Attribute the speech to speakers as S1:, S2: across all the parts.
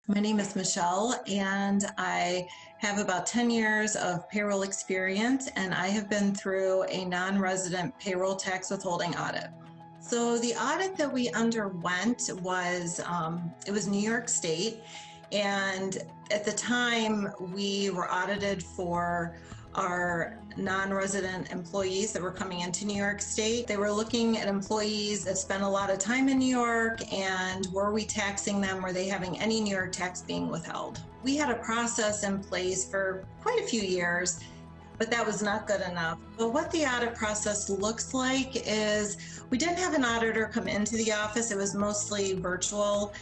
S1: My name is Michelle, and I have about 10 years of payroll experience, and I have been through a non-resident payroll tax withholding audit. So the audit that we underwent was, it was New York State, and at the time we were audited for our non-resident employees that were coming into New York State. They were looking at employees that spent a lot of time in New York, and were we taxing them? Were they having any New York tax being withheld? We had a process in place for quite a few years, but that was not good enough. But what the audit process looks like is we didn't have an auditor come into the office. It was mostly virtual.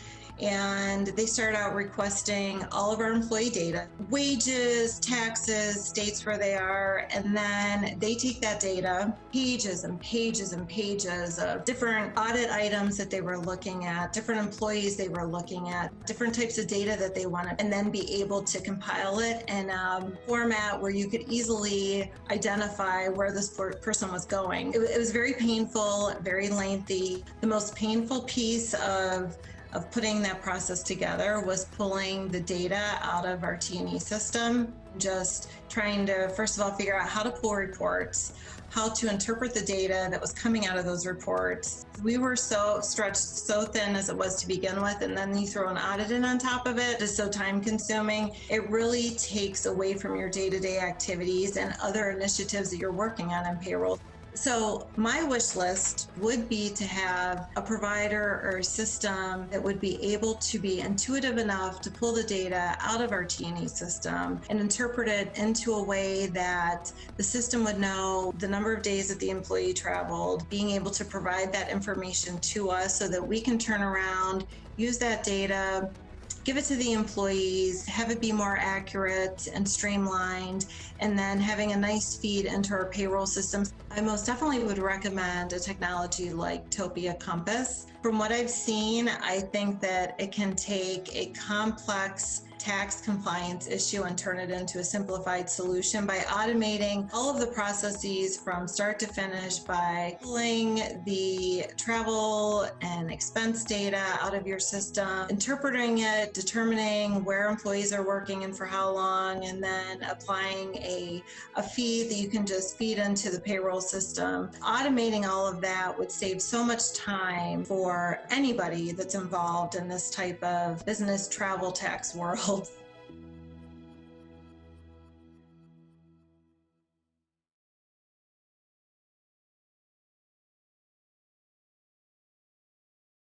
S1: And they started out requesting all of our employee data, wages, taxes, states where they are, and then they take that data, pages and pages and pages of different audit items that they were looking at, different employees they were looking at, different types of data that they wanted, and then be able to compile it in a format where you could easily identify where this person was going. It was very painful, very lengthy. The most painful piece of putting that process together was pulling the data out of our T&E system, just trying to, first of all, figure out how to pull reports, how to interpret the data that was coming out of those reports. We were so stretched so thin as it was to begin with, and then you throw an audit in on top of it. It's so time consuming. It really takes away from your day-to-day activities and other initiatives that you're working on in payroll. So my wish list would be to have a provider or a system that would be able to be intuitive enough to pull the data out of our T&E system and interpret it into a way that the system would know the number of days that the employee traveled, being able to provide that information to us so that we can turn around, use that data, give it to the employees, have it be more accurate and streamlined, and then having a nice feed into our payroll systems. I most definitely would recommend a technology like Topia Compass. From what I've seen, I think that it can take a complex tax compliance issue and turn it into a simplified solution by automating all of the processes from start to finish, by pulling the travel and expense data out of your system, interpreting it, determining where employees are working and for how long, and then applying a fee that you can just feed into the payroll system. Automating all of that would save so much time for anybody that's involved in this type of business travel tax world.